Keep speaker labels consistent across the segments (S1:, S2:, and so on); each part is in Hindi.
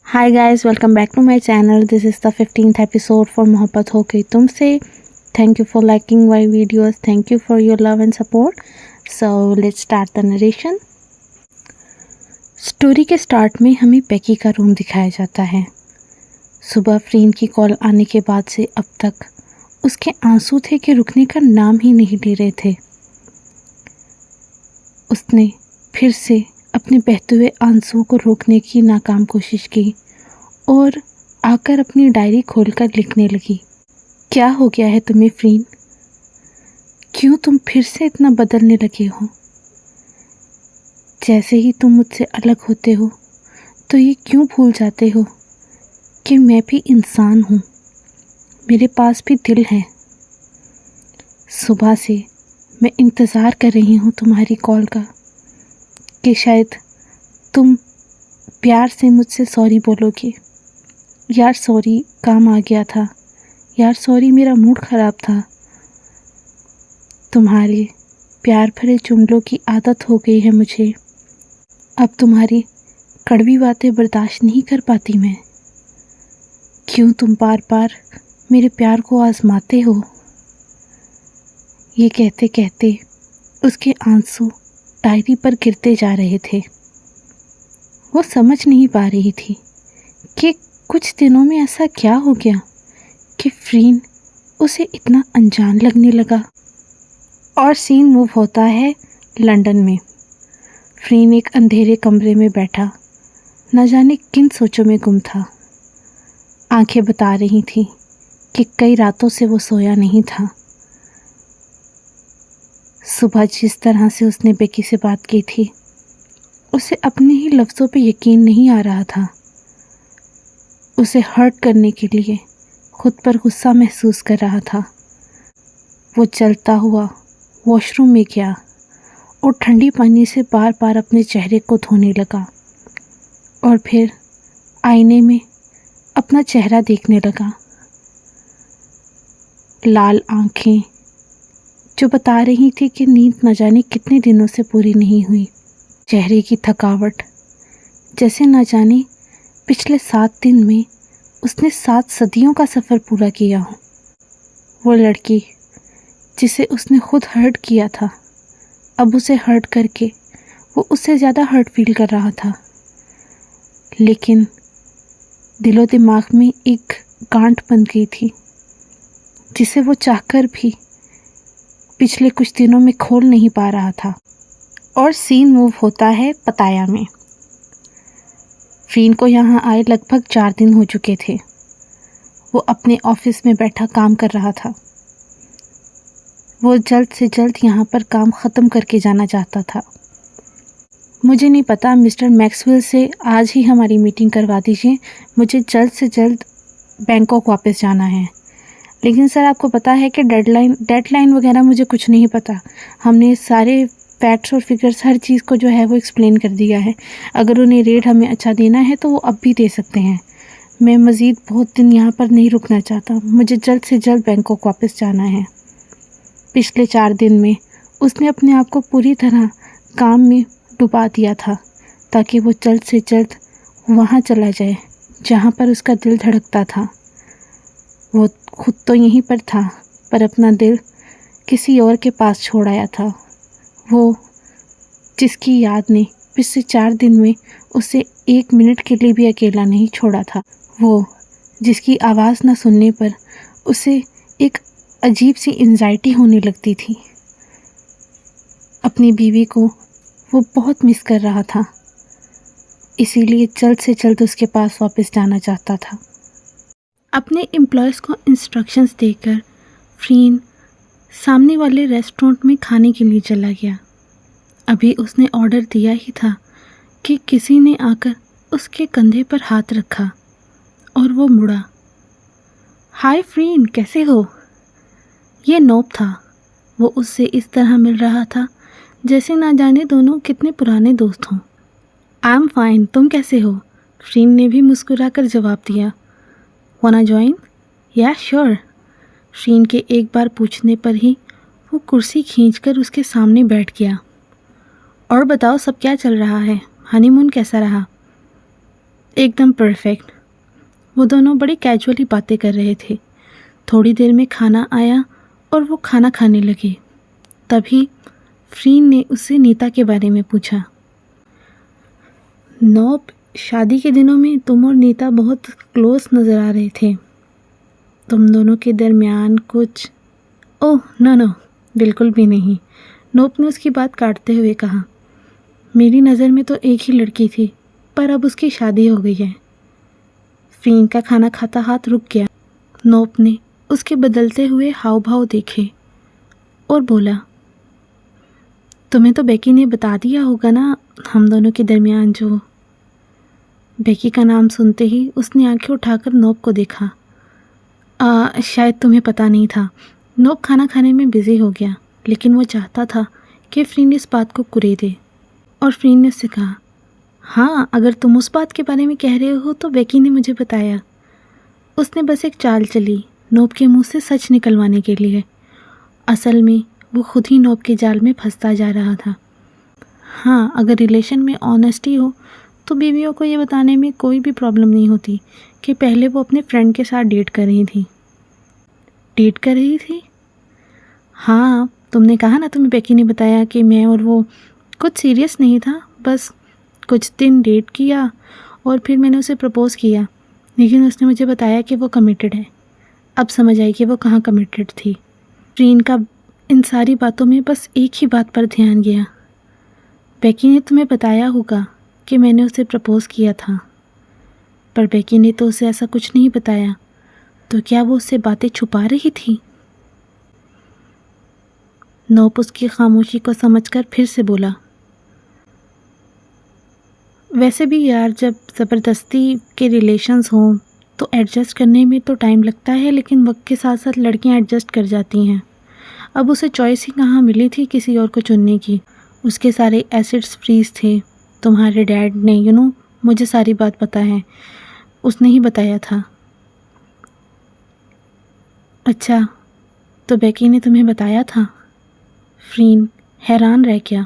S1: Hi guys, welcome back to my channel. This is the 15th episode for मोहब्बत हो गई तुमसे. Thank you for liking my videos. Thank you for your love and support. So let's start the narration. Story के स्टार्ट में हमें बेकी का रूम दिखाया जाता है. सुबह फ्रीन की कॉल आने के बाद से अब तक उसके आंसू थे कि रुकने का नाम ही नहीं ले रहे थे. उसने फिर से अपने बहते हुए आंसुओं को रोकने की नाकाम कोशिश की और आकर अपनी डायरी खोलकर लिखने लगी. क्या हो गया है तुम्हें फ्रीन? क्यों तुम फिर से इतना बदलने लगे हो? जैसे ही तुम मुझसे अलग होते हो तो ये क्यों भूल जाते हो कि मैं भी इंसान हूँ, मेरे पास भी दिल है. सुबह से मैं इंतज़ार कर रही हूँ तुम्हारी कॉल का कि शायद तुम प्यार से मुझसे सॉरी बोलोगे. यार सॉरी, काम आ गया था. यार सॉरी, मेरा मूड ख़राब था. तुम्हारे प्यार भरे जुमलों की आदत हो गई है मुझे. अब तुम्हारी कड़वी बातें बर्दाश्त नहीं कर पाती मैं. क्यों तुम बार बार मेरे प्यार को आजमाते हो? ये कहते कहते उसके आंसू डायरी पर गिरते जा रहे थे. वो समझ नहीं पा रही थी कि कुछ दिनों में ऐसा क्या हो गया कि फ्रीन उसे इतना अनजान लगने लगा. और सीन मूव होता है लंदन में. फ्रीन एक अंधेरे कमरे में बैठा न जाने किन सोचों में गुम था. आंखें बता रही थीं कि कई रातों से वो सोया नहीं था. सुबह जिस तरह से उसने बेकी से बात की थी उसे अपने ही लफ्ज़ों पे यकीन नहीं आ रहा था. उसे हर्ट करने के लिए खुद पर गुस्सा महसूस कर रहा था. वो चलता हुआ वॉशरूम में गया और ठंडी पानी से बार बार अपने चेहरे को धोने लगा और फिर आईने में अपना चेहरा देखने लगा. लाल आंखें जो बता रही थी कि नींद न जाने कितने दिनों से पूरी नहीं हुई. चेहरे की थकावट जैसे न जाने पिछले 7 दिन में उसने 7 सदियों का सफ़र पूरा किया हो. वो लड़की जिसे उसने खुद हर्ट किया था, अब उसे हर्ट करके वो उससे ज़्यादा हर्ट फील कर रहा था. लेकिन दिलो दिमाग में एक गांठ बन गई थी जिसे वो चाहकर भी पिछले कुछ दिनों में खोल नहीं पा रहा था. और सीन मूव होता है पताया में. फ्रीन को यहाँ आए लगभग 4 दिन हो चुके थे. वो अपने ऑफिस में बैठा काम कर रहा था. वो जल्द से जल्द यहाँ पर काम ख़त्म करके जाना चाहता था. मुझे नहीं पता, मिस्टर मैक्सवेल से आज ही हमारी मीटिंग करवा दीजिए. मुझे जल्द से जल्द बैंकॉक वापस जाना है. लेकिन सर आपको पता है कि डेडलाइन वगैरह मुझे कुछ नहीं पता. हमने सारे फैक्ट्स और फिगर्स हर चीज़ को जो है वो एक्सप्लेन कर दिया है. अगर उन्हें रेट हमें अच्छा देना है तो वो अब भी दे सकते हैं. मैं मज़ीद बहुत दिन यहाँ पर नहीं रुकना चाहता. मुझे जल्द से जल्द बैंकॉक वापस जाना है. पिछले 4 दिन में उसने अपने आप को पूरी तरह काम में डुबा दिया था ताकि वो जल्द से जल्द वहाँ चला जाए जहाँ पर उसका दिल धड़कता था. वो खुद तो यहीं पर था पर अपना दिल किसी और के पास छोड़ आया था. वो जिसकी याद ने पिछले 4 दिन में उसे 1 मिनट के लिए भी अकेला नहीं छोड़ा था. वो जिसकी आवाज़ न सुनने पर उसे एक अजीब सी एंजाइटी होने लगती थी. अपनी बीवी को वो बहुत मिस कर रहा था, इसीलिए जल्द से जल्द उसके पास वापस जाना चाहता था. अपने एम्प्लॉयज़ को इंस्ट्रक्शंस देकर फ्रीन सामने वाले रेस्टोरेंट में खाने के लिए चला गया. अभी उसने ऑर्डर दिया ही था कि किसी ने आकर उसके कंधे पर हाथ रखा और वो मुड़ा. हाय फ्रीन, कैसे हो? ये नोब था. वो उससे इस तरह मिल रहा था जैसे ना जाने दोनों कितने पुराने दोस्त हों. आई एम फाइन, तुम कैसे हो? फ्रीन ने भी मुस्कुराकर जवाब दिया. वाना जॉइन? या श्योर. फ्रीन के एक बार पूछने पर ही वो कुर्सी खींचकर उसके सामने बैठ गया. और बताओ सब क्या चल रहा है? हनीमून कैसा रहा? एकदम परफेक्ट। वो दोनों बड़ी कैजुअली बातें कर रहे थे। थोड़ी देर में खाना आया और वो खाना खाने लगे। तभी फ्रीन ने उससे नीता के बारे में पूछा। नोप, शादी के दिनों में तुम और नीता बहुत क्लोज नज़र आ रहे थे। तुम दोनों के दरमियान कुछ? ओह नो नो, बिल्कुल भी नहीं। नोप ने उसकी बात काटते हुए कहा। मेरी नज़र में तो एक ही लड़की थी, पर अब उसकी शादी हो गई है। फ्रीन का खाना खाता हाथ रुक गया। नोप ने उसके बदलते हुए हाव भाव देखे और बोला, तुम्हें तो बेकी ने बता दिया होगा ना हम दोनों के दरमियान जो। बेकी का नाम सुनते ही उसने आंखें उठाकर नोप को देखा। शायद तुम्हें पता नहीं था। नोप खाना खाने में बिजी हो गया, लेकिन वो चाहता था कि फ्रीन इस बात को कुरे दे। और फ्रीन ने उससे कहा, हाँ, अगर तुम उस बात के बारे में कह रहे हो तो बेकी ने मुझे बताया। उसने बस एक चाल चली नोप के मुंह से सच निकलवाने के लिए। असल में वो खुद ही नोप के जाल में फंसता जा रहा था। हाँ, अगर रिलेशन में ऑनेस्टी हो तो बीवियों को ये बताने में कोई भी प्रॉब्लम नहीं होती कि पहले वो अपने फ्रेंड के साथ डेट कर रही थी। डेट कर रही थी? हाँ, तुमने कहा ना, तुम्हें बेकी ने बताया कि मैं और वो कुछ सीरियस नहीं था, बस कुछ दिन डेट किया और फिर मैंने उसे प्रपोज़ किया, लेकिन उसने मुझे बताया कि वो कमिटेड है। अब समझ आई कि वो कहाँ कमिटेड थी। फ्रीन का इन सारी बातों में बस एक ही बात पर ध्यान गया। बेकी ने तुम्हें बताया होगा कि मैंने उसे प्रपोज़ किया था, पर बेकी ने तो उसे ऐसा कुछ नहीं बताया, तो क्या वो उससे बातें छुपा रही थी? नोप उसकी खामोशी को समझकर फिर से बोला, वैसे भी यार, जब ज़बरदस्ती के रिलेशंस हों तो एडजस्ट करने में तो टाइम लगता है, लेकिन वक्त के साथ साथ लड़कियां एडजस्ट कर जाती हैं। अब उसे चॉइस ही कहाँ मिली थी किसी और को चुनने की। उसके सारे एसिड्स फ्रीज थे। तुम्हारे डैड ने मुझे सारी बात पता है, उसने ही बताया था। अच्छा, तो बेकी ने तुम्हें बताया था? फ्रीन हैरान रह गया।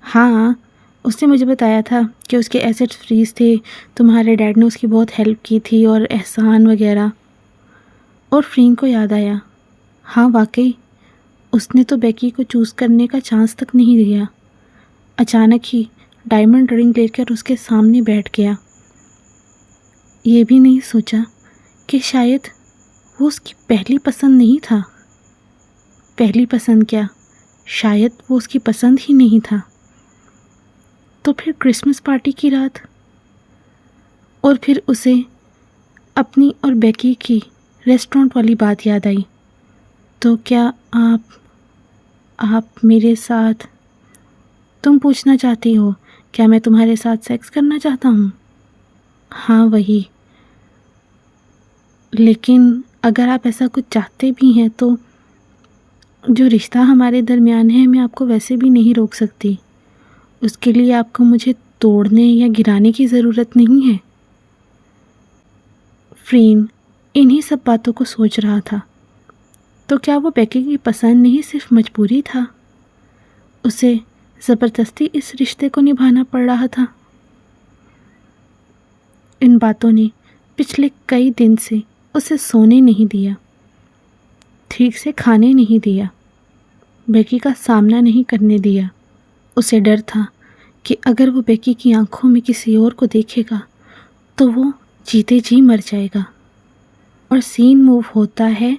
S1: हाँ, उसने मुझे बताया था कि उसके एसेट्स फ्रीज थे, तुम्हारे डैड ने उसकी बहुत हेल्प की थी और एहसान वगैरह। और फ्रीन को याद आया, हाँ वाकई, उसने तो बेकी को चूज़ करने का चांस तक नहीं दिया। अचानक ही डायमंड रिंग लेकर उसके सामने बैठ गया। ये भी नहीं सोचा कि शायद वो उसकी पहली पसंद नहीं था। पहली पसंद क्या, शायद वो उसकी पसंद ही नहीं था। तो फिर क्रिसमस पार्टी की रात, और फिर उसे अपनी और बेकी की रेस्टोरेंट वाली बात याद आई। तो क्या आप मेरे साथ, तुम पूछना चाहती हो क्या मैं तुम्हारे साथ सेक्स करना चाहता हूँ? हाँ वही। लेकिन अगर आप ऐसा कुछ चाहते भी हैं तो जो रिश्ता हमारे दरमियान है, मैं आपको वैसे भी नहीं रोक सकती। उसके लिए आपको मुझे तोड़ने या गिराने की ज़रूरत नहीं है। फ्रीन इन्हीं सब बातों को सोच रहा था। तो क्या वो बेकी की पसंद नहीं, सिर्फ मजबूरी था? उसे ज़बरदस्ती इस रिश्ते को निभाना पड़ रहा था। इन बातों ने पिछले कई दिन से उसे सोने नहीं दिया, ठीक से खाने नहीं दिया, बेकी का सामना नहीं करने दिया। उसे डर था कि अगर वो बेकी की आंखों में किसी और को देखेगा तो वो जीते जी मर जाएगा। और सीन मूव होता है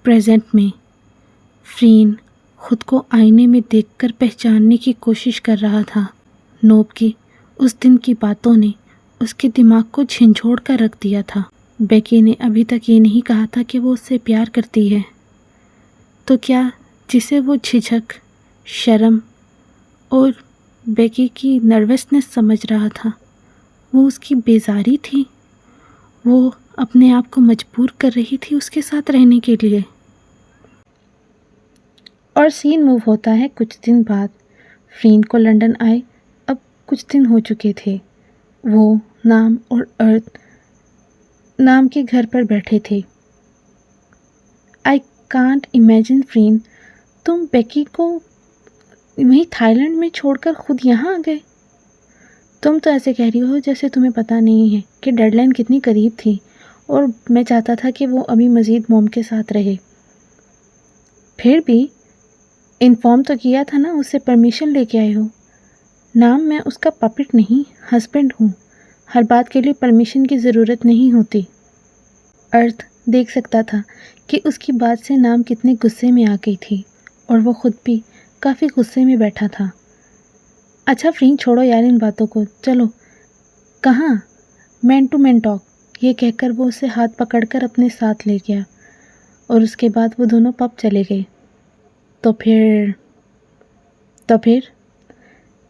S1: प्रेजेंट में। फ्रीन खुद को आईने में देखकर पहचानने की कोशिश कर रहा था। नोप की उस दिन की बातों ने उसके दिमाग को झिंझोड़ कर रख दिया था। बेकी ने अभी तक ये नहीं कहा था कि वो उससे प्यार करती है। तो क्या जिसे वो झिझक, शर्म और बेकी की नर्वसनेस समझ रहा था, वो उसकी बेजारी थी? वो अपने आप को मजबूर कर रही थी उसके साथ रहने के लिए। और सीन मूव होता है कुछ दिन बाद। फ्रीन को लंदन आए अब कुछ दिन हो चुके थे। वो नाम और अर्थ नाम के घर पर बैठे थे। आई कांट इमेजिन फ्रीन, तुम बेकी को वहीं थाईलैंड में छोड़कर खुद यहाँ आ गए। तुम तो ऐसे कह रही हो जैसे तुम्हें पता नहीं है कि डेडलाइन कितनी करीब थी और मैं चाहता था कि वो अभी मज़ीद मॉम के साथ रहे। फिर भी इन्फॉर्म तो किया था ना, उससे परमिशन लेके आए हो। नाम, मैं उसका पपेट नहीं, हस्बैंड हूँ। हर बात के लिए परमिशन की ज़रूरत नहीं होती। अर्थ देख सकता था कि उसकी बात से नाम कितने गुस्से में आ गई थी और वो खुद भी काफ़ी गुस्से में बैठा था। अच्छा फ्रीन, छोड़ो यार इन बातों को, चलो। कहाँ? मैन टू मैन टॉक, ये कहकर वो उसे हाथ पकड़कर अपने साथ ले गया और उसके बाद वो दोनों पब चले गए। तो फिर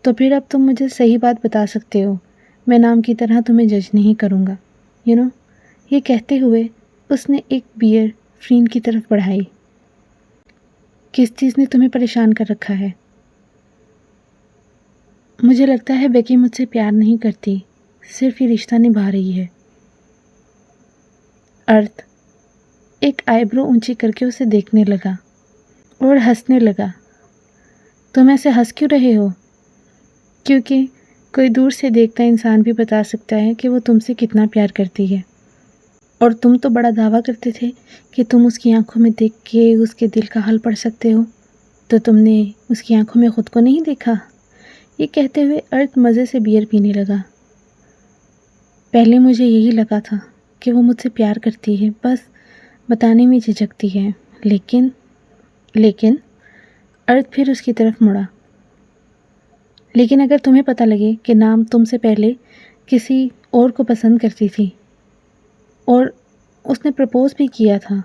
S1: तो फिर अब तुम मुझे सही बात बता सकते हो। मैं नाम की तरह तुम्हें जज नहीं करूँगा, यू नो। ये कहते हुए उसने एक बियर फ्रीन की तरफ बढ़ाई। किस चीज़ ने तुम्हें परेशान कर रखा है? मुझे लगता है बेकी मुझसे प्यार नहीं करती, सिर्फ ये रिश्ता निभा रही है। अर्थ एक आईब्रो ऊंची करके उसे देखने लगा और हंसने लगा। तुम ऐसे हंस क्यों रहे हो? क्योंकि कोई दूर से देखता इंसान भी बता सकता है कि वो तुमसे कितना प्यार करती है। और तुम तो बड़ा दावा करते थे कि तुम उसकी आंखों में देख के उसके दिल का हाल पढ़ सकते हो, तो तुमने उसकी आंखों में खुद को नहीं देखा? ये कहते हुए अर्थ मज़े से बियर पीने लगा। पहले मुझे यही लगा था कि वो मुझसे प्यार करती है, बस बताने में झिझकती है। लेकिन अर्थ फिर उसकी तरफ मुड़ा। लेकिन अगर तुम्हें पता लगे कि नाम तुमसे पहले किसी और को पसंद करती थी और उसने प्रपोज़ भी किया था,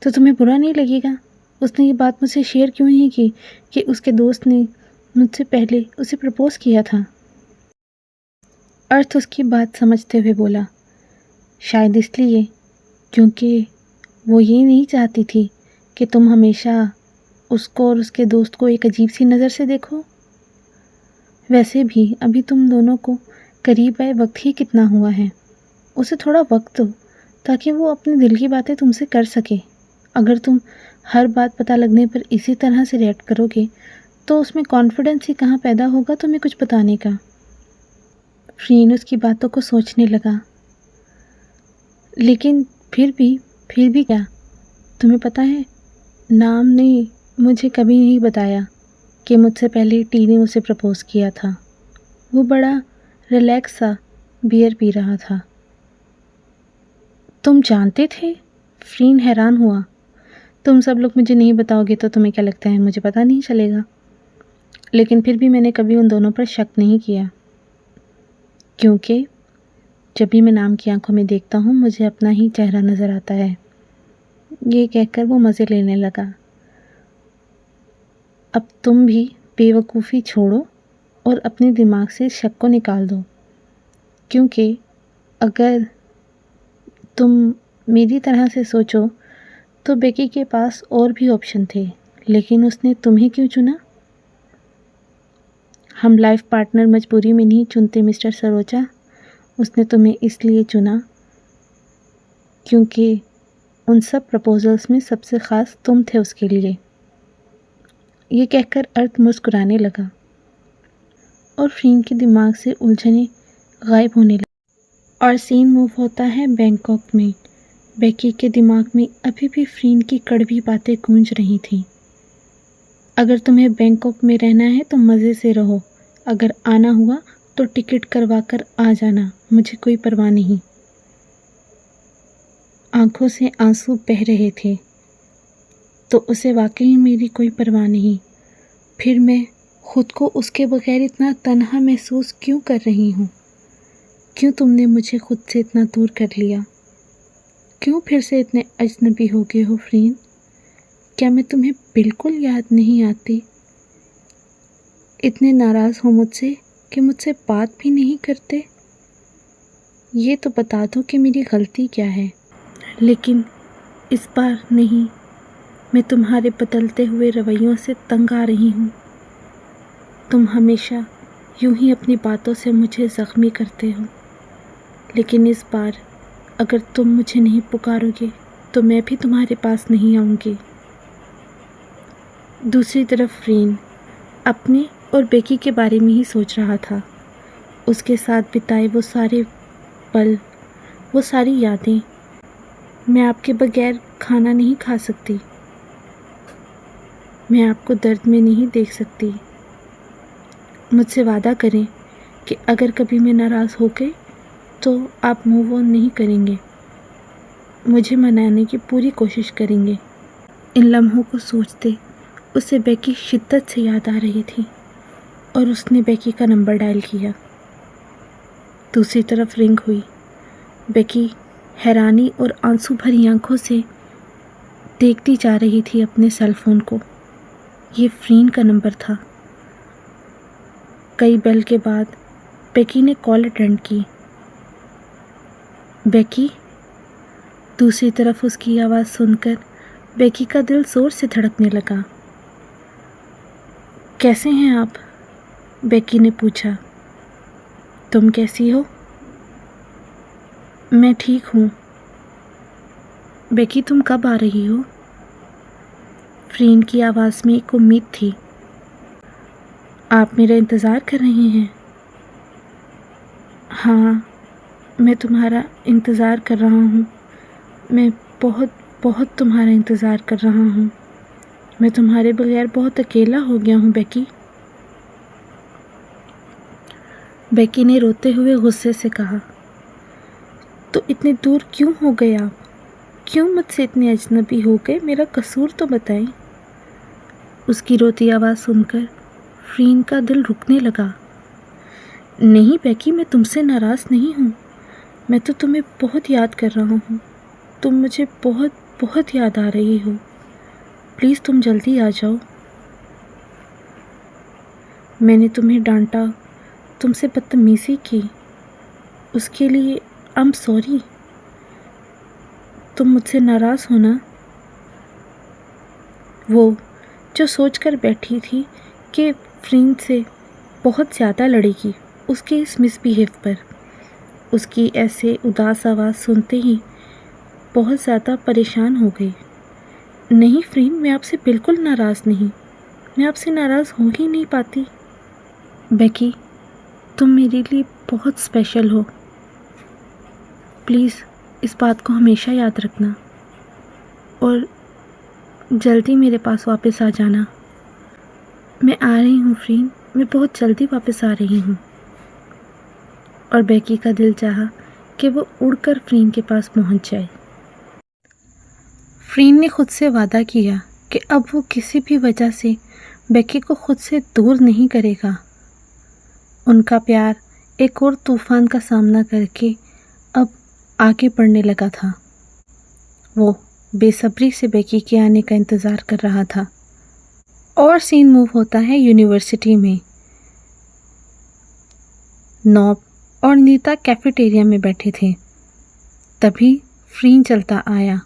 S1: तो तुम्हें बुरा नहीं लगेगा? उसने ये बात मुझसे शेयर क्यों नहीं की कि उसके दोस्त ने मुझसे पहले उसे प्रपोज़ किया था? अर्थ उसकी बात समझते हुए बोला, शायद इसलिए क्योंकि वो ये नहीं चाहती थी कि तुम हमेशा उसको और उसके दोस्त को एक अजीब सी नज़र से देखो। वैसे भी अभी तुम दोनों को करीब आए वक्त ही कितना हुआ है। उसे थोड़ा वक्त दो ताकि वो अपने दिल की बातें तुमसे कर सके। अगर तुम हर बात पता लगने पर इसी तरह से रिएक्ट करोगे तो उसमें कॉन्फिडेंस ही कहाँ पैदा होगा तुम्हें कुछ बताने का। फ्रीन उसकी बातों को सोचने लगा। लेकिन फिर भी क्या? तुम्हें पता है, नाम ने मुझे कभी नहीं बताया कि मुझसे पहले टी ने उसे प्रपोज़ किया था। वो बड़ा रिलैक्स सा बियर पी रहा था। तुम जानते थे? फ्रीन हैरान हुआ। तुम सब लोग मुझे नहीं बताओगे तो तुम्हें क्या लगता है मुझे पता नहीं चलेगा? लेकिन फिर भी मैंने कभी उन दोनों पर शक नहीं किया, क्योंकि जब भी मैं नाम की आंखों में देखता हूँ मुझे अपना ही चेहरा नज़र आता है। ये कहकर वो मज़े लेने लगा। अब तुम भी बेवकूफ़ी छोड़ो और अपने दिमाग से शक को निकाल दो, क्योंकि अगर तुम मेरी तरह से सोचो तो बेकी के पास और भी ऑप्शन थे, लेकिन उसने तुम्हें क्यों चुना? हम लाइफ पार्टनर मजबूरी में नहीं चुनते मिस्टर सरोजा। उसने तुम्हें इसलिए चुना क्योंकि उन सब प्रपोजल्स में सबसे ख़ास तुम थे उसके लिए। ये कहकर अर्थ मुस्कुराने लगा और फ्रीन के दिमाग से उलझने गायब होने लगी और सीन मूव होता है बैंकॉक में। बेकी के दिमाग में अभी भी फ्रीन की कड़वी बातें गूंज रही थीं। अगर तुम्हें बैंकॉक में रहना है तो मज़े से रहो, अगर आना हुआ तो टिकट करवा कर आ जाना, मुझे कोई परवाह नहीं। आंखों से आंसू बह रहे थे। तो उसे वाकई मेरी कोई परवाह नहीं। फिर मैं खुद को उसके बगैर इतना तन्हा महसूस क्यों कर रही हूँ? क्यों तुमने मुझे खुद से इतना दूर कर लिया? क्यों फिर से इतने अजनबी हो गए हो फ्रीन? क्या मैं तुम्हें बिल्कुल याद नहीं आती? इतने नाराज़ हो मुझसे कि मुझसे बात भी नहीं करते? ये तो बता दो कि मेरी गलती क्या है। लेकिन इस बार नहीं, मैं तुम्हारे बदलते हुए रवैयों से तंग आ रही हूँ। तुम हमेशा यूं ही अपनी बातों से मुझे ज़ख्मी करते हो, लेकिन इस बार अगर तुम मुझे नहीं पुकारोगे तो मैं भी तुम्हारे पास नहीं आऊँगी। दूसरी तरफ फ्रीन अपने और बेकी के बारे में ही सोच रहा था। उसके साथ बिताए वो सारे पल, वो सारी यादें। मैं आपके बगैर खाना नहीं खा सकती, मैं आपको दर्द में नहीं देख सकती। मुझसे वादा करें कि अगर कभी मैं नाराज़ हो गई तो आप मूव ऑन नहीं करेंगे, मुझे मनाने की पूरी कोशिश करेंगे। इन लम्हों को सोचते उसे बेकी शिद्दत से याद आ रही थी और उसने बेकी का नंबर डायल किया। दूसरी तरफ रिंग हुई। बेकी हैरानी और आंसू भरी आंखों से देखती जा रही थी अपने सेल फोन को। ये फ्रीन का नंबर था। कई बेल के बाद बेकी ने कॉल अटेंड की। बेकी। दूसरी तरफ उसकी आवाज़ सुनकर बेकी का दिल जोर से धड़कने लगा। कैसे हैं आप? बेकी ने पूछा। तुम कैसी हो? मैं ठीक हूँ। बेकी, तुम कब आ रही हो? फ्रीन की आवाज़ में एक उम्मीद थी। आप मेरा इंतज़ार कर रहे हैं? हाँ, मैं तुम्हारा इंतज़ार कर रहा हूँ। मैं बहुत बहुत तुम्हारा इंतज़ार कर रहा हूँ। मैं तुम्हारे बगैर बहुत अकेला हो गया हूँ बेकी। बेकी ने रोते हुए गुस्से से कहा। तो इतने दूर क्यों हो गए आप? क्यों मुझसे इतने अजनबी हो गए? मेरा कसूर तो बताएं। उसकी रोती आवाज़ सुनकर फ्रीन का दिल रुकने लगा। नहीं बेकी, मैं तुमसे नाराज़ नहीं हूँ। मैं तो तुम्हें बहुत याद कर रहा हूँ। तुम मुझे बहुत बहुत याद आ रही हो। प्लीज़ तुम जल्दी आ जाओ। मैंने तुम्हें डांटा, तुमसे बदतमीज़ी की, उसके लिए आई एम सॉरी। तुम मुझसे नाराज़ हो ना? वो जो सोचकर बैठी थी कि फ्रीन से बहुत ज़्यादा लड़ेगी उसके इस मिसबिहेव पर, उसकी ऐसे उदास आवाज़ सुनते ही बहुत ज़्यादा परेशान हो गई। नहीं फ्रीन, मैं आपसे बिल्कुल नाराज़ नहीं। मैं आपसे नाराज़ हो ही नहीं पाती। बेकी, तुम मेरे लिए बहुत स्पेशल हो। प्लीज़ इस बात को हमेशा याद रखना और जल्दी मेरे पास वापस आ जाना। मैं आ रही हूँ फ्रीन, मैं बहुत जल्दी वापस आ रही हूँ। और बेकी का दिल चाहा कि वो उड़कर फ्रीन के पास पहुँच जाए। फ्रीन ने खुद से वादा किया कि अब वो किसी भी वजह से बेकी को खुद से दूर नहीं करेगा। उनका प्यार एक और तूफान का सामना करके अब आगे बढ़ने लगा था। वो बेसब्री से बेकी के आने का इंतज़ार कर रहा था। और सीन मूव होता है यूनिवर्सिटी में। नॉब और नीता कैफेटेरिया में बैठे थे। तभी फ्रीन चलता आया।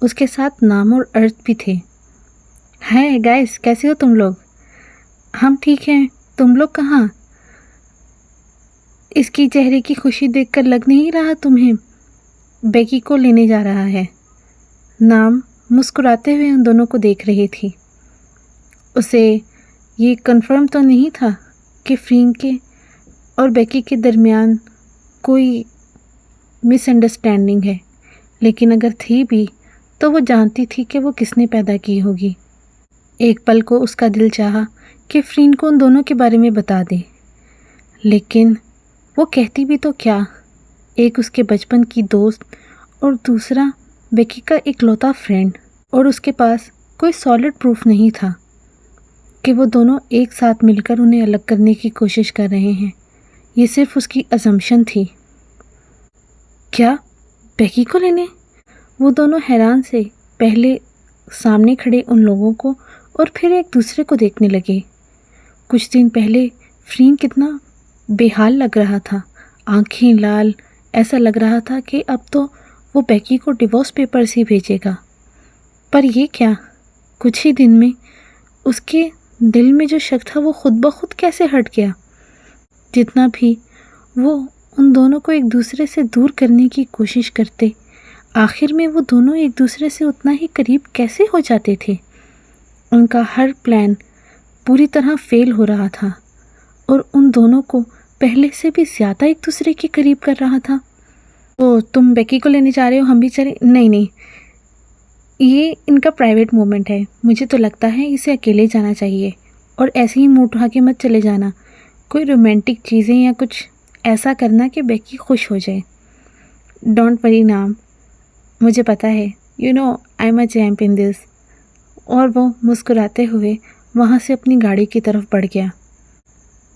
S1: उसके साथ नाम और अर्थ भी थे। हाय गाइस, कैसे हो तुम लोग? हम ठीक हैं, तुम लोग कहाँ? इसकी चेहरे की खुशी देखकर लग नहीं रहा तुम्हें बेकी को लेने जा रहा है। नाम मुस्कुराते हुए उन दोनों को देख रही थी। उसे ये कंफर्म तो नहीं था कि फ्रीन के और बेकी के दरमियान कोई मिसअंडरस्टैंडिंग है, लेकिन अगर थी भी तो वो जानती थी कि वो किसने पैदा की होगी। एक पल को उसका दिल चाहा कि फ्रीन को उन दोनों के बारे में बता दे, लेकिन वो कहती भी तो क्या। एक उसके बचपन की दोस्त और दूसरा बेकी का इकलौता फ्रेंड, और उसके पास कोई सॉलिड प्रूफ नहीं था कि वो दोनों एक साथ मिलकर उन्हें अलग करने की कोशिश कर रहे हैं। ये सिर्फ उसकी अजम्पशन थी। क्या बेकी को लेने? वो दोनों हैरान से पहले सामने खड़े उन लोगों को और फिर एक दूसरे को देखने लगे। कुछ दिन पहले फ्रीन कितना बेहाल लग रहा था, आंखें लाल, ऐसा लग रहा था कि अब तो वो बेकी को डिवोर्स पेपर्स ही भेजेगा। पर ये क्या, कुछ ही दिन में उसके दिल में जो शक था वो खुद ब खुद कैसे हट गया। जितना भी वो उन दोनों को एक दूसरे से दूर करने की कोशिश करते, आखिर में वो दोनों एक दूसरे से उतना ही करीब कैसे हो जाते थे। उनका हर प्लान पूरी तरह फेल हो रहा था और उन दोनों को पहले से भी ज़्यादा एक दूसरे के करीब कर रहा था। तो तुम बेकी को लेने जा रहे हो, हम भी चले? नहीं नहीं, ये इनका प्राइवेट मोमेंट है, मुझे तो लगता है इसे अकेले जाना चाहिए। और ऐसे ही मुँह उठा के मत चले जाना, कोई रोमांटिक चीज़ें या कुछ ऐसा करना कि बेकी खुश हो जाए। डोंट वरी नाम, मुझे पता है, you know I am a champ in this. और वो मुस्कुराते हुए वहाँ से अपनी गाड़ी की तरफ बढ़ गया।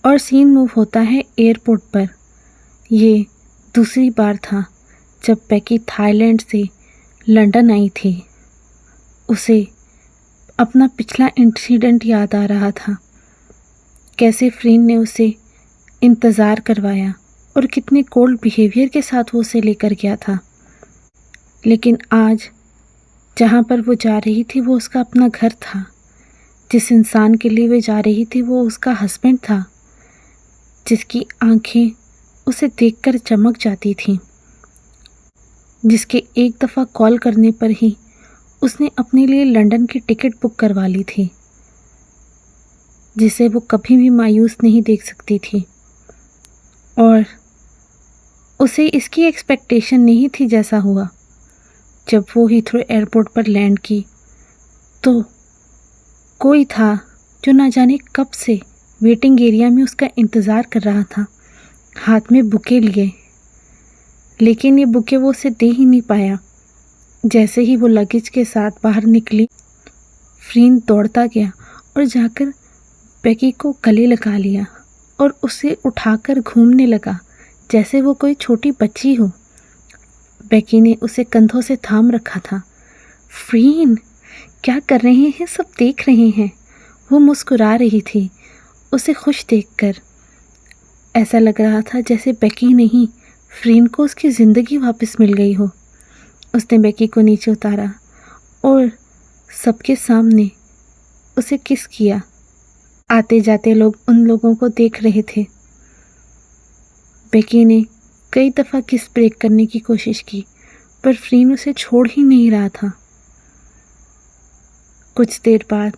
S1: और सीन मूव होता है एयरपोर्ट पर। ये दूसरी बार था जब बेकी थाईलैंड से लंदन आई थी। उसे अपना पिछला इंसिडेंट याद आ रहा था, कैसे फ्रीन ने उसे इंतज़ार करवाया और कितने कोल्ड बिहेवियर के साथ वो उसे लेकर गया था। लेकिन आज जहाँ पर वो जा रही थी वो उसका अपना घर था। जिस इंसान के लिए वे जा रही थी वो उसका हस्बैंड था, जिसकी आंखें उसे देखकर चमक जाती थीं, जिसके एक दफ़ा कॉल करने पर ही उसने अपने लिए लंदन की टिकट बुक करवा ली थी, जिसे वो कभी भी मायूस नहीं देख सकती थी। और उसे इसकी एक्सपेक्टेशन नहीं थी जैसा हुआ। जब वो हीथ्रो एयरपोर्ट पर लैंड की तो कोई था जो ना जाने कब से वेटिंग एरिया में उसका इंतज़ार कर रहा था, हाथ में बुके लिए। लेकिन ये बुके वो उसे दे ही नहीं पाया। जैसे ही वो लगेज के साथ बाहर निकली, फ्रीन दौड़ता गया और जाकर बेकी को गले लगा लिया और उसे उठाकर घूमने लगा जैसे वो कोई छोटी बच्ची हो। बेकी ने उसे कंधों से थाम रखा था। फ्रीन, क्या कर रहे हैं? सब देख रहे हैं। वो मुस्कुरा रही थी उसे खुश देखकर। ऐसा लग रहा था जैसे बेकी नहीं, फ्रीन को उसकी ज़िंदगी वापस मिल गई हो। उसने बेकी को नीचे उतारा और सबके सामने उसे किस किया। आते जाते लोग उन लोगों को देख रहे थे। बेकी ने कई दफ़ा किस ब्रेक करने की कोशिश की, पर फ्रीन उसे छोड़ ही नहीं रहा था। कुछ देर बाद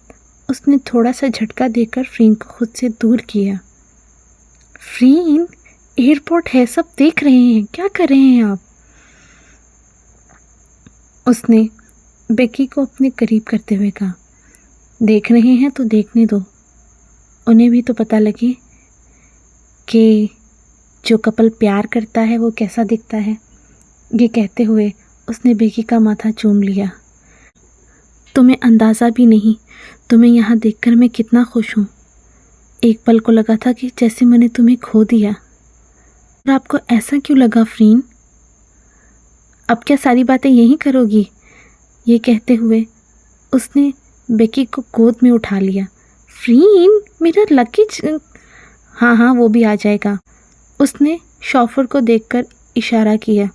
S1: उसने थोड़ा सा झटका देकर फ्रीन को खुद से दूर किया। फ्रीन, एयरपोर्ट है, सब देख रहे हैं, क्या कर रहे हैं आप? उसने बेकी को अपने करीब करते हुए कहा। देख रहे हैं तो देखने दो, उन्हें भी तो पता लगे कि जो कपल प्यार करता है वो कैसा दिखता है। ये कहते हुए उसने बेकी का माथा चूम लिया। तुम्हें अंदाज़ा भी नहीं, तुम्हें यहाँ देखकर मैं कितना खुश हूँ। एक पल को लगा था कि जैसे मैंने तुम्हें खो दिया। और आपको ऐसा क्यों लगा फ्रीन? अब क्या सारी बातें यहीं करोगी? ये कहते हुए उसने बेकी को गोद में उठा लिया। फ्रीन, मेरा लगेज। हाँ हाँ, वो भी आ जाएगा। उसने शॉफर को देखकर इशारा किया,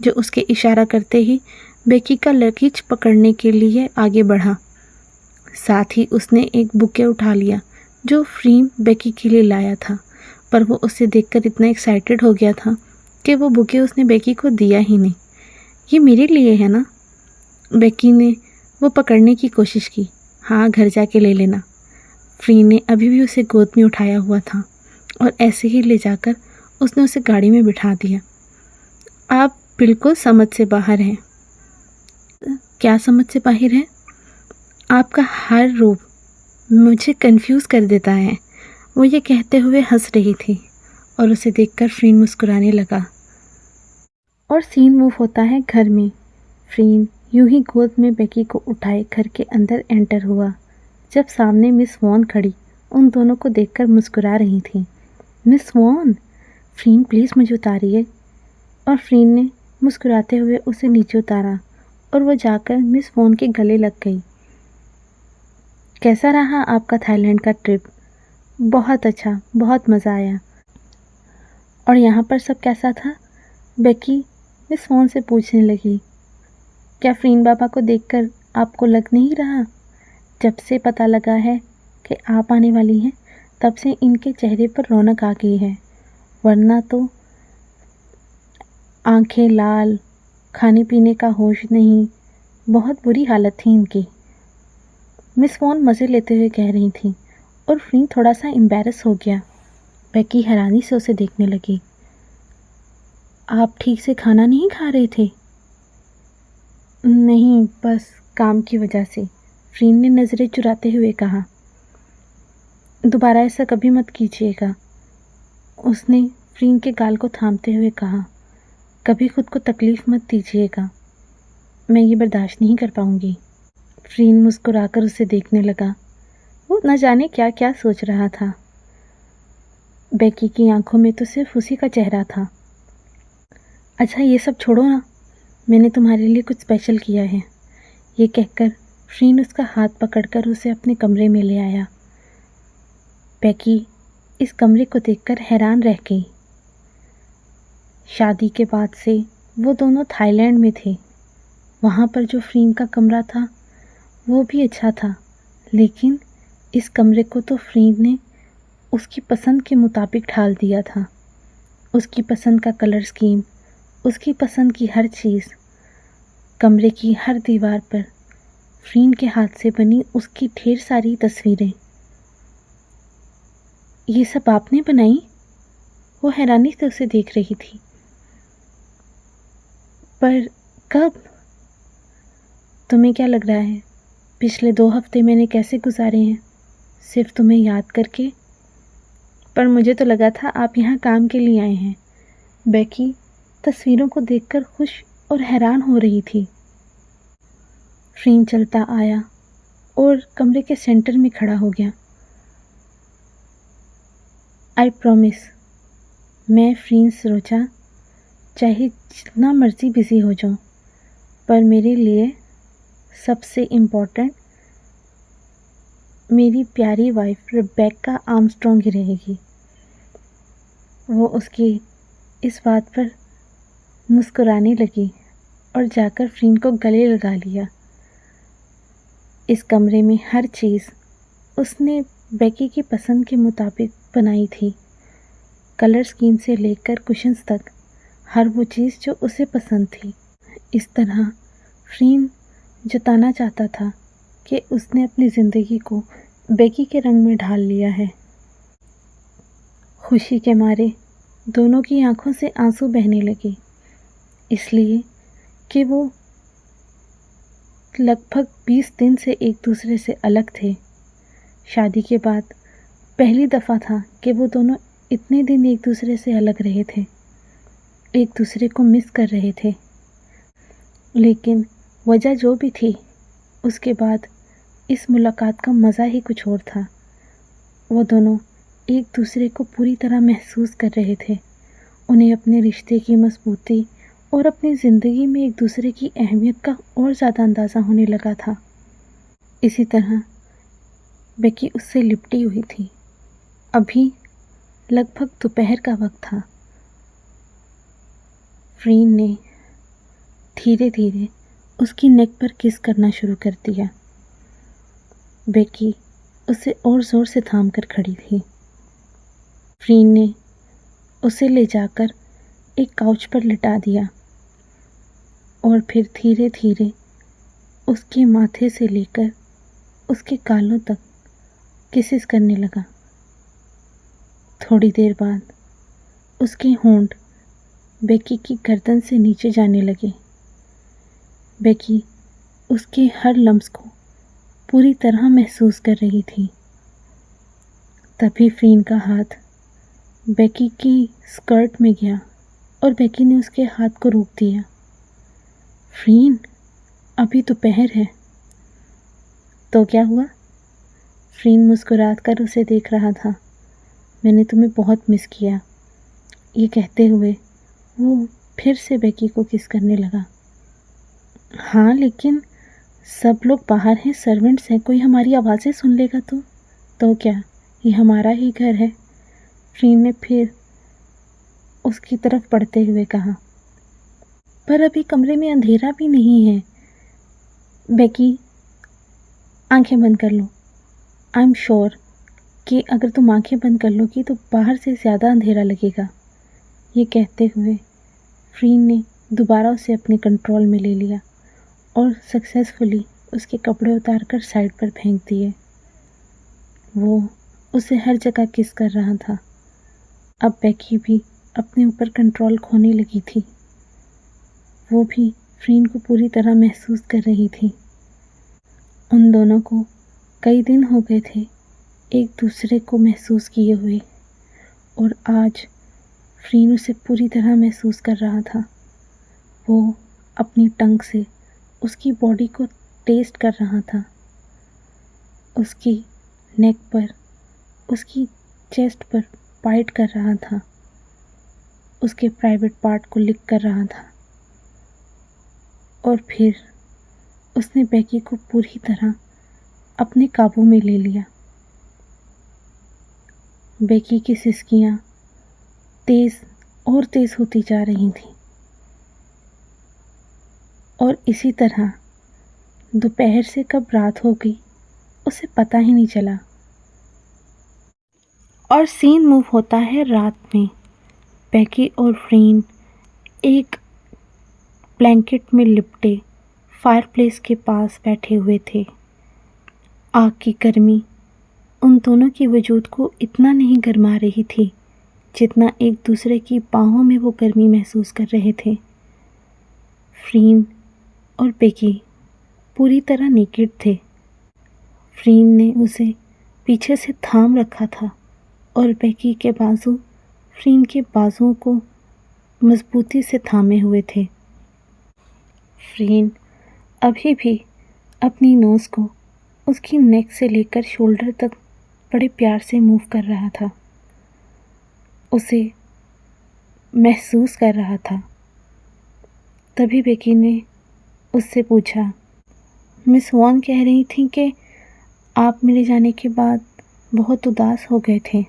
S1: जो उसके इशारा करते ही बेकी का लगेज पकड़ने के लिए आगे बढ़ा। साथ ही उसने एक बुके उठा लिया जो फ्रीन बेकी के लिए लाया था, पर वो उसे देखकर इतना एक्साइटेड हो गया था कि वो बुके उसने बेकी को दिया ही नहीं। ये मेरे लिए है ना? बेकी ने वो पकड़ने की कोशिश की। हाँ, घर जाके ले लेना। फ्रीन ने अभी भी उसे गोद में उठाया हुआ था और ऐसे ही ले जाकर उसने उसे गाड़ी में बिठा दिया। आप बिल्कुल समझ से बाहर हैं। क्या समझ से बाहर है? आपका हर रूप मुझे कंफ्यूज कर देता है। वो ये कहते हुए हंस रही थी और उसे देखकर फ्रीन मुस्कुराने लगा। और सीन मूव होता है घर में। फ्रीन यूं ही गोद में बेकी को उठाए घर के अंदर एंटर हुआ, जब सामने मिस वॉन खड़ी उन दोनों को देखकर मुस्कुरा रही थी। मिस वॉन, फ्रीन प्लीज़ मुझे उतारिए। और फ्रीन ने मुस्कुराते हुए उसे नीचे उतारा और वो जाकर मिस वॉन के गले लग गई। कैसा रहा आपका थाईलैंड का ट्रिप? बहुत अच्छा, बहुत मज़ा आया। और यहाँ पर सब कैसा था? बेकी मिस वॉन से पूछने लगी। क्या फ्रीन बाबा को देखकर आपको लग नहीं रहा? जब से पता लगा है कि आप आने वाली हैं, तब से इनके चेहरे पर रौनक आ गई है, वरना तो आंखें लाल, खाने पीने का होश नहीं, बहुत बुरी हालत थी इनकी। मिस वॉन मज़े लेते हुए कह रही थी और फ्रीन थोड़ा सा एम्बैरस हो गया। बेकी हैरानी से उसे देखने लगी। आप ठीक से खाना नहीं खा रहे थे? नहीं, बस काम की वजह से, फ्रीन ने नज़रें चुराते हुए कहा। दोबारा ऐसा कभी मत कीजिएगा, उसने फ्रीन के गाल को थामते हुए कहा। कभी खुद को तकलीफ़ मत दीजिएगा, मैं ये बर्दाश्त नहीं कर पाऊंगी। फ्रीन मुस्कुराकर उसे देखने लगा। वो न जाने क्या क्या सोच रहा था। बेकी की आंखों में तो सिर्फ उसी का चेहरा था। अच्छा ये सब छोड़ो ना, मैंने तुम्हारे लिए कुछ स्पेशल किया है। ये कहकर फ्रीन उसका हाथ पकड़कर उसे अपने कमरे में ले आया। बेकी इस कमरे को देखकर हैरान रह गई। शादी के बाद से वो दोनों थाईलैंड में थे। वहाँ पर जो फ्रीन का कमरा था वो भी अच्छा था, लेकिन इस कमरे को तो फ्रीन ने उसकी पसंद के मुताबिक ढाल दिया था। उसकी पसंद का कलर स्कीम, उसकी पसंद की हर चीज़, कमरे की हर दीवार पर फ्रीन के हाथ से बनी उसकी ढेर सारी तस्वीरें। ये सब आपने बनाई? वो हैरानी से उसे देख रही थी। पर कब? तुम्हें क्या लग रहा है पिछले 2 हफ्ते मैंने कैसे गुजारे हैं? सिर्फ तुम्हें याद करके। पर मुझे तो लगा था आप यहाँ काम के लिए आए हैं। बेकी तस्वीरों को देखकर खुश और हैरान हो रही थी। फ्रीन चलता आया और कमरे के सेंटर में खड़ा हो गया। आई प्रॉमिस, मैं फ्रीन सरोजा चाहे जितना मर्जी बिजी हो जाऊं, पर मेरे लिए सबसे इम्पोर्टेंट मेरी प्यारी वाइफ रिबेका आर्मस्ट्रॉन्ग ही रहेगी। वो उसकी इस बात पर मुस्कुराने लगी और जाकर फ्रीन को गले लगा लिया। इस कमरे में हर चीज़ उसने बेकी की पसंद के मुताबिक बनाई थी। कलर स्कीम से लेकर कुशन्स तक हर वो चीज़ जो उसे पसंद थी। इस तरह फ्रीन जताना चाहता था कि उसने अपनी ज़िंदगी को बेकी के रंग में ढाल लिया है। खुशी के मारे दोनों की आंखों से आंसू बहने लगे, इसलिए कि वो लगभग 20 दिन से एक दूसरे से अलग थे। शादी के बाद पहली दफ़ा था कि वो दोनों इतने दिन एक दूसरे से अलग रहे थे, एक दूसरे को मिस कर रहे थे। लेकिन वजह जो भी थी, उसके बाद इस मुलाकात का मज़ा ही कुछ और था। वो दोनों एक दूसरे को पूरी तरह महसूस कर रहे थे। उन्हें अपने रिश्ते की मजबूती और अपनी ज़िंदगी में एक दूसरे की अहमियत का और ज़्यादा अंदाज़ा होने लगा था। इसी तरह बेकी उससे लिपटी हुई थी। अभी लगभग दोपहर का वक्त था। फ्रीन ने धीरे धीरे उसकी नेक पर किस करना शुरू कर दिया। बेकी उसे और ज़ोर से थाम कर खड़ी थी। फ्रीन ने उसे ले जाकर एक काउच पर लिटा दिया और फिर धीरे धीरे उसके माथे से लेकर उसके गालों तक किसेस करने लगा। थोड़ी देर बाद उसके होंठ बेकी की गर्दन से नीचे जाने लगे। बेकी उसके हर लम्स को पूरी तरह महसूस कर रही थी। तभी फ्रीन का हाथ बेकी की स्कर्ट में गया और बेकी ने उसके हाथ को रोक दिया। फ्रीन, अभी दोपहर है। तो क्या हुआ? फ्रीन मुस्कुरात कर उसे देख रहा था। मैंने तुम्हें बहुत मिस किया। ये कहते हुए वो फिर से बेकी को किस करने लगा। हाँ, लेकिन सब लोग बाहर हैं, सर्वेंट्स हैं, कोई हमारी आवाज़ें सुन लेगा तो क्या? ये हमारा ही घर है। फ्रीन ने फिर उसकी तरफ बढ़ते हुए कहा। पर अभी कमरे में अंधेरा भी नहीं है। बेकी, आंखें बंद कर लो। आई एम श्योर कि अगर तुम आंखें बंद कर लोगी तो बाहर से ज़्यादा अंधेरा लगेगा। ये कहते हुए फ्रीन ने दोबारा उसे अपने कंट्रोल में ले लिया और सक्सेसफुली उसके कपड़े उतारकर साइड पर फेंक दिए। वो उसे हर जगह किस कर रहा था। अब बेकी भी अपने ऊपर कंट्रोल खोने लगी थी। वो भी फ्रीन को पूरी तरह महसूस कर रही थी। उन दोनों को कई दिन हो गए थे एक दूसरे को महसूस किए हुए, और आज फ्रीन उसे पूरी तरह महसूस कर रहा था। वो अपनी टंग से उसकी बॉडी को टेस्ट कर रहा था, उसकी नेक पर, उसकी चेस्ट पर बाइट कर रहा था, उसके प्राइवेट पार्ट को लिक कर रहा था। और फिर उसने बेकी को पूरी तरह अपने काबू में ले लिया। बेकी की सिसकियां तेज और तेज होती जा रही थीं, और इसी तरह दोपहर से कब रात हो गई उसे पता ही नहीं चला। और सीन मूव होता है रात में। बेकी और फ्रीन एक ब्लैंकेट में लिपटे फायरप्लेस के पास बैठे हुए थे। आग की गर्मी उन दोनों की वजूद को इतना नहीं गरमा रही थी जितना एक दूसरे की बाहों में वो गर्मी महसूस कर रहे थे। फ्रीन और बेकी पूरी तरह नेकेड थे। फ्रीन ने उसे पीछे से थाम रखा था और बेकी के बाजू फ्रीन के बाजुओं को मजबूती से थामे हुए थे। फ्रीन अभी भी अपनी नोज़ को उसकी नेक से लेकर शोल्डर तक बड़े प्यार से मूव कर रहा था, उसे महसूस कर रहा था। तभी बेकी ने उससे पूछा, मिस वॉन कह रही थी कि आप मेरे जाने के बाद बहुत उदास हो गए थे।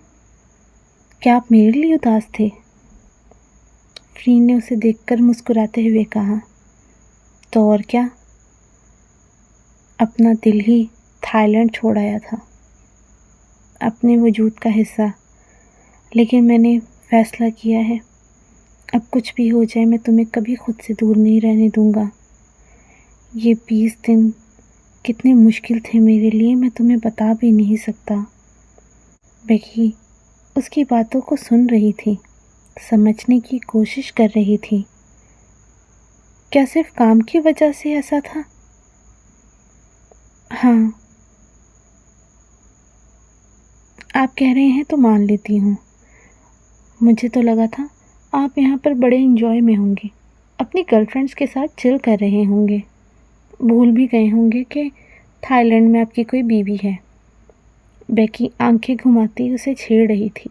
S1: क्या आप मेरे लिए उदास थे? फ्रीन ने उसे देखकर मुस्कुराते हुए कहा, तो और क्या, अपना दिल ही थाईलैंड छोड़ आया था, अपने वजूद का हिस्सा। लेकिन मैंने फैसला किया है, अब कुछ भी हो जाए मैं तुम्हें कभी खुद से दूर नहीं रहने दूंगा। ये 20 दिन कितने मुश्किल थे मेरे लिए, मैं तुम्हें बता भी नहीं सकता। बेकी उसकी बातों को सुन रही थी, समझने की कोशिश कर रही थी। क्या सिर्फ काम की वजह से ऐसा था? हाँ, आप कह रहे हैं तो मान लेती हूँ। मुझे तो लगा था आप यहाँ पर बड़े एंजॉय में होंगे, अपनी गर्लफ्रेंड्स के साथ चिल कर रहे होंगे, भूल भी गए होंगे कि थाईलैंड में आपकी कोई बीवी है। बेकी आंखें घुमाती उसे छेड़ रही थी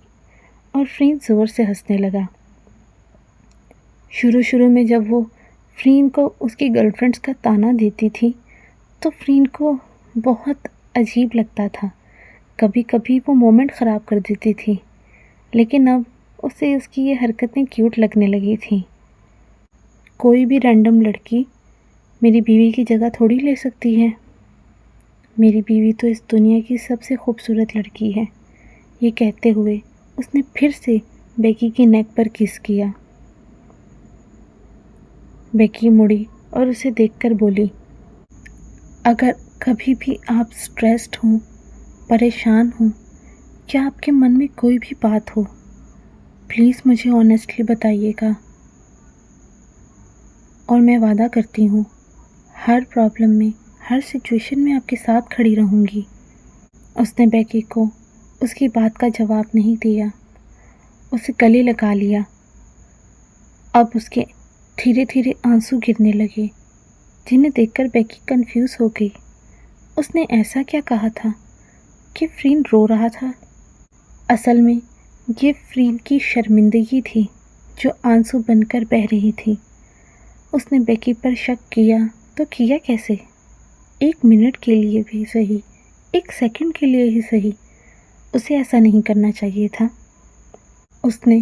S1: और फ्रीन ज़ोर से हंसने लगा। शुरू में जब वो फ्रीन को उसकी गर्लफ्रेंड्स का ताना देती थी तो फ्रीन को बहुत अजीब लगता था, कभी कभी वो मोमेंट ख़राब कर देती थी, लेकिन अब उसे उसकी ये हरकतें क्यूट लगने लगी थी। कोई भी रैंडम लड़की मेरी बीवी की जगह थोड़ी ले सकती है। मेरी बीवी तो इस दुनिया की सबसे खूबसूरत लड़की है। ये कहते हुए उसने फिर से बेकी की नेक पर किस किया। बेकी मुड़ी और उसे देखकर बोली, अगर कभी भी आप स्ट्रेस्ड हों, परेशान हों, या आपके मन में कोई भी बात हो, प्लीज़ मुझे ऑनेस्टली बताइएगा, और मैं वादा करती हूँ हर प्रॉब्लम में, हर सिचुएशन में आपके साथ खड़ी रहूँगी। उसने बेकी को उसकी बात का जवाब नहीं दिया, उसे गले लगा लिया। अब उसके धीरे धीरे आंसू गिरने लगे, जिन्हें देखकर बेकी कंफ्यूज हो गई। उसने ऐसा क्या कहा था कि फ्रीन रो रहा था? असल में ये फ्रीन की शर्मिंदगी थी जो आंसू बनकर बह रही थी। उसने बेकी पर शक किया तो किया कैसे? 1 मिनट के लिए भी सही, 1 सेकंड के लिए ही सही, उसे ऐसा नहीं करना चाहिए था। उसने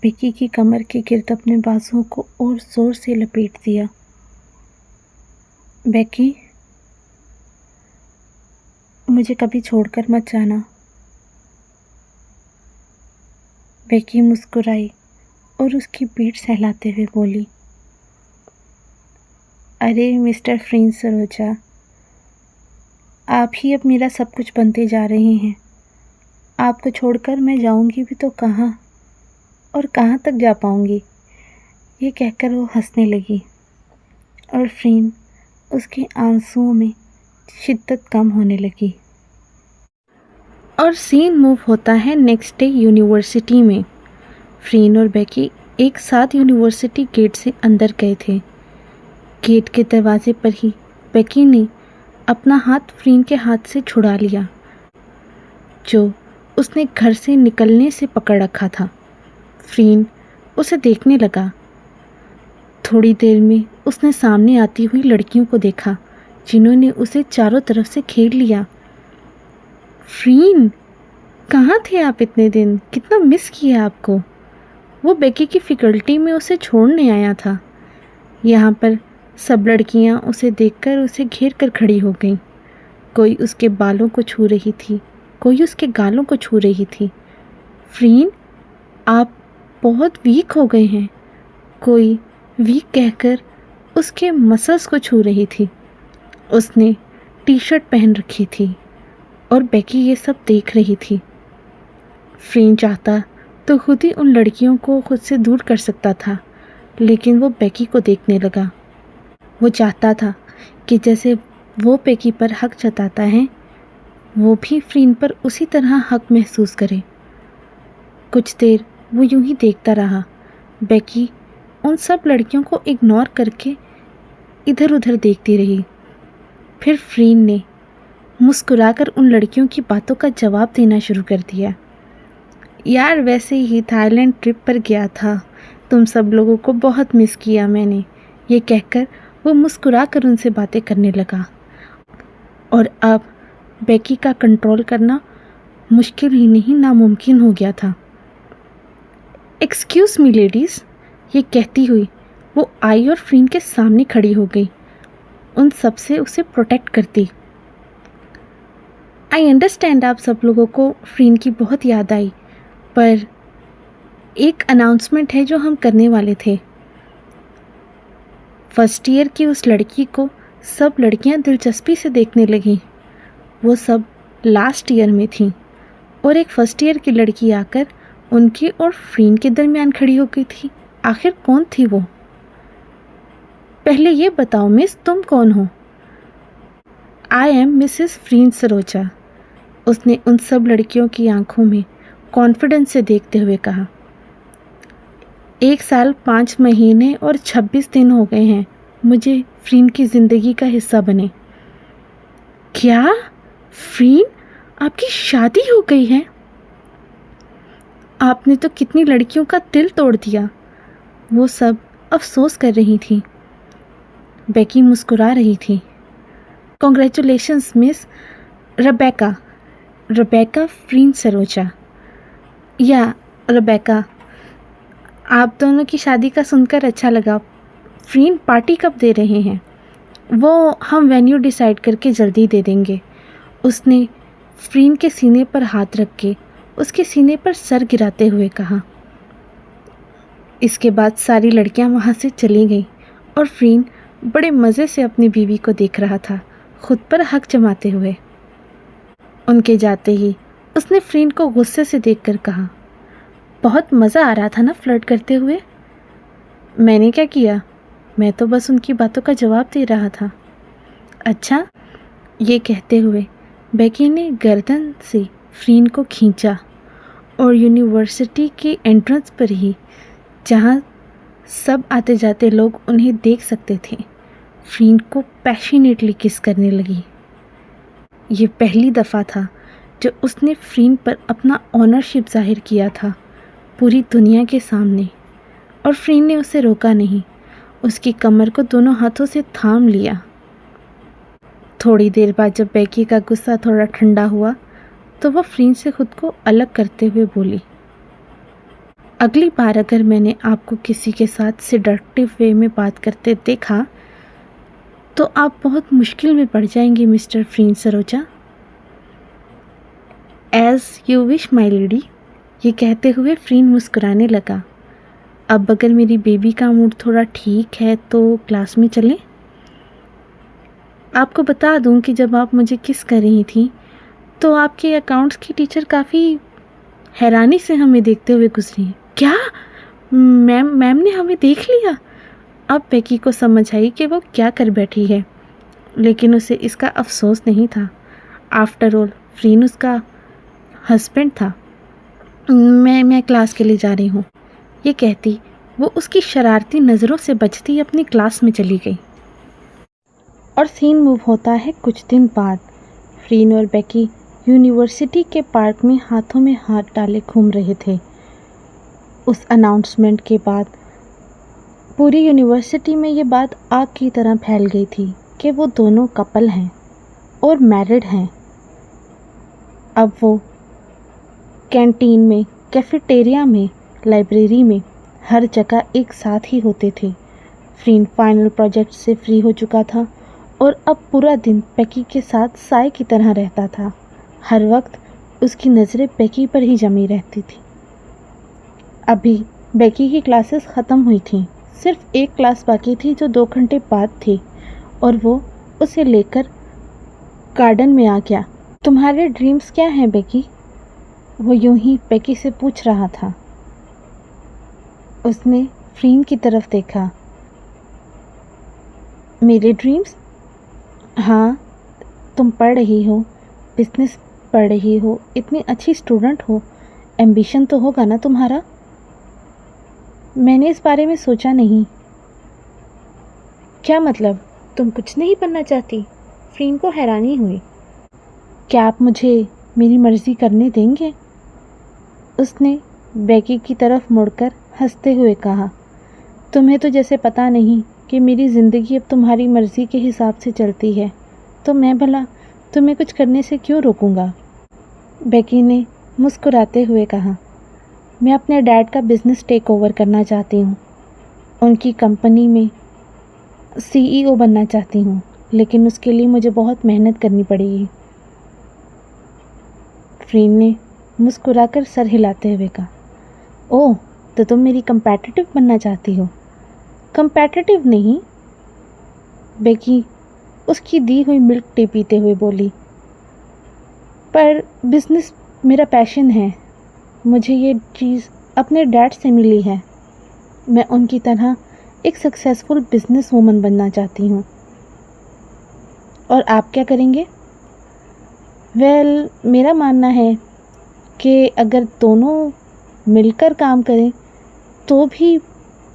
S1: बेकी की कमर के गिर्द अपने बाजुओं को और जोर से लपेट दिया। बेकी, मुझे कभी छोड़कर मत जाना। बेकी मुस्कुराई और उसकी पीठ सहलाते हुए बोली, अरे मिस्टर फ्रीन सरोजा, आप ही अब मेरा सब कुछ बनते जा रहे हैं। आपको छोड़कर मैं जाऊंगी भी तो कहाँ? और कहाँ तक जा पाऊँगी। ये कहकर वो हंसने लगी और फ्रीन उसके आंसुओं में शिद्दत कम होने लगी। और सीन मूव होता है नेक्स्ट डे यूनिवर्सिटी में। फ्रीन और बेकी एक साथ यूनिवर्सिटी गेट से अंदर गए थे। गेट के दरवाजे पर ही बेकी ने अपना हाथ फ्रीन के हाथ से छुड़ा लिया, जो उसने घर से निकलने से पकड़ रखा था। फ्रीन उसे देखने लगा। थोड़ी देर में उसने सामने आती हुई लड़कियों को देखा, जिन्होंने उसे चारों तरफ से घेर लिया। फ्रीन, कहाँ थे आप इतने दिन? कितना मिस किया आपको। वो बेकी की फैकल्टी में उसे छोड़ने आया था। यहाँ पर सब लड़कियाँ उसे देखकर उसे घेर कर खड़ी हो गईं। कोई उसके बालों को छू रही थी, कोई उसके गालों को छू रही थी। फ्रीन, आप बहुत वीक हो गए हैं। कोई वीक कहकर उसके मसल्स को छू रही थी। उसने टी शर्ट पहन रखी थी और बेकी ये सब देख रही थी। फ्रीन चाहता तो खुद ही उन लड़कियों को खुद से दूर कर सकता था, लेकिन वो बेकी को देखने लगा। वो चाहता था कि जैसे वो बेकी पर हक जताता है, वो भी फ्रीन पर उसी तरह हक महसूस करे। कुछ देर वो यूं ही देखता रहा। बेकी उन सब लड़कियों को इग्नोर करके इधर उधर देखती रही। फिर फ्रीन ने मुस्कुराकर उन लड़कियों की बातों का जवाब देना शुरू कर दिया। यार, वैसे ही थाईलैंड ट्रिप पर गया था, तुम सब लोगों को बहुत मिस किया मैंने। ये कहकर वो मुस्कुरा कर उनसे बातें करने लगा। और अब बेकी का कंट्रोल करना मुश्किल ही नहीं, नामुमकिन हो गया था। एक्सक्यूज़ मी लेडीज़, ये कहती हुई वो आई और फ्रीन के सामने खड़ी हो गई, उन सब से उसे प्रोटेक्ट करती। आई अंडरस्टैंड आप सब लोगों को फ्रीन की बहुत याद आई, पर एक अनाउंसमेंट है जो हम करने वाले थे। फर्स्ट ईयर की उस लड़की को सब लड़कियां दिलचस्पी से देखने लगीं। वो सब लास्ट ईयर में थीं और एक फर्स्ट ईयर की लड़की आकर उनके और फ्रीन के दरमियान खड़ी हो गई थी। आखिर कौन थी वो? पहले ये बताओ मिस, तुम कौन हो? आई एम मिसेस फ्रीन सरोजा, उसने उन सब लड़कियों की आंखों में कॉन्फिडेंस से देखते हुए कहा। 1 साल 5 महीने और 26 दिन हो गए हैं मुझे फ्रीन की ज़िंदगी का हिस्सा बने। क्या? फ्रीन, आपकी शादी हो गई है? आपने तो कितनी लड़कियों का दिल तोड़ दिया। वो सब अफसोस कर रही थी। बेकी मुस्कुरा रही थी। Congratulations miss Rebecca Freen Sarocha. या रेबेका, आप दोनों की शादी का सुनकर अच्छा लगा। फ्रीन, पार्टी कब दे रहे हैं? वो हम वेन्यू डिसाइड करके जल्दी दे देंगे, उसने फ्रीन के सीने पर हाथ रख के उसके सीने पर सर गिराते हुए कहा। इसके बाद सारी लड़कियां वहाँ से चली गईं और फ्रीन बड़े मज़े से अपनी बीवी को देख रहा था, खुद पर हक जमाते हुए। उनके जाते ही उसने फ्रीन को गुस्से से देखकर कहा, बहुत मज़ा आ रहा था ना फ्लर्ट करते हुए? मैंने क्या किया? मैं तो बस उनकी बातों का जवाब दे रहा था। अच्छा, ये कहते हुए बेकी ने गर्दन से फ्रीन को खींचा और यूनिवर्सिटी के एंट्रेंस पर ही, जहाँ सब आते जाते लोग उन्हें देख सकते थे, फ्रीन को पैशनेटली किस करने लगी। ये पहली दफ़ा था जो उसने फ्रीन पर अपना ऑनरशिप जाहिर किया था पूरी दुनिया के सामने, और फ्रीन ने उसे रोका नहीं, उसकी कमर को दोनों हाथों से थाम लिया। थोड़ी देर बाद जब बेकी का गुस्सा थोड़ा ठंडा हुआ तो वह फ्रीन से खुद को अलग करते हुए बोली, अगली बार अगर मैंने आपको किसी के साथ सेडक्टिव वे में बात करते देखा तो आप बहुत मुश्किल में पड़ जाएंगे mister Freen Sarocha. As you wish my lady, ये कहते हुए फ्रीन मुस्कुराने लगा। अब अगर मेरी बेबी का मूड थोड़ा ठीक है तो क्लास में चलें? आपको बता दूं कि जब आप मुझे किस कर रही थी तो आपके अकाउंट्स की टीचर काफ़ी हैरानी से हमें देखते हुए गुजरी। क्या? मैम ने हमें देख लिया? अब बेकी को समझ आई कि वो क्या कर बैठी है, लेकिन उसे इसका अफसोस नहीं था। आफ्टर ऑल फ्रीन उसका हस्बैंड था। मैं क्लास के लिए जा रही हूँ, ये कहती वो उसकी शरारती नज़रों से बचती अपनी क्लास में चली गई। और सीन मूव होता है कुछ दिन बाद। फ्रीन और बेकी यूनिवर्सिटी के पार्क में हाथों में हाथ डाले घूम रहे थे। उस अनाउंसमेंट के बाद पूरी यूनिवर्सिटी में ये बात आग की तरह फैल गई थी कि वो दोनों कपल हैं और मैरिड हैं। अब वो कैंटीन में, कैफेटेरिया में, लाइब्रेरी में, हर जगह एक साथ ही होते थे। फ्रीन फाइनल प्रोजेक्ट से फ्री हो चुका था और अब पूरा दिन बेकी के साथ साय की तरह रहता था। हर वक्त उसकी नज़रें बेकी पर ही जमी रहती थी। अभी बेकी की क्लासेस ख़त्म हुई थीं। सिर्फ एक क्लास बाकी थी जो 2 घंटे बाद थी और वो उसे लेकर गार्डन में आ गया। तुम्हारे ड्रीम्स क्या हैं बेकी? वो यूं ही बेकी से पूछ रहा था। उसने फ्रीन की तरफ देखा। मेरे ड्रीम्स? हाँ, तुम पढ़ रही हो, बिजनेस पढ़ रही हो, इतनी अच्छी स्टूडेंट हो, एम्बिशन तो होगा ना तुम्हारा? मैंने इस बारे में सोचा नहीं। क्या मतलब, तुम कुछ नहीं बनना चाहती? फ्रीन को हैरानी हुई। क्या आप मुझे मेरी मर्ज़ी करने देंगे? उसने बेकी की तरफ मुड़कर हंसते हुए कहा। तुम्हें तो जैसे पता नहीं कि मेरी ज़िंदगी अब तुम्हारी मर्ज़ी के हिसाब से चलती है, तो मैं भला तुम्हें कुछ करने से क्यों रोकूंगा? बेकी ने मुस्कुराते हुए कहा। मैं अपने डैड का बिज़नेस टेक ओवर करना चाहती हूँ। उनकी कंपनी में CEO बनना चाहती हूँ, लेकिन उसके लिए मुझे बहुत मेहनत करनी पड़ेगी। फ्रीन ने मुस्कुराकर सर हिलाते हुए कहा। ओह, तो तुम मेरी कंपेटिटिव बनना चाहती हो? कंपेटिटिव नहीं, बेकी उसकी दी हुई मिल्क टी पीते हुए बोली। पर बिज़नेस मेरा पैशन है। मुझे ये चीज़ अपने डैड से मिली है। मैं उनकी तरह एक सक्सेसफुल बिजनेस वूमन बनना चाहती हूँ। और आप क्या करेंगे? मेरा मानना है कि अगर दोनों मिलकर काम करें तो भी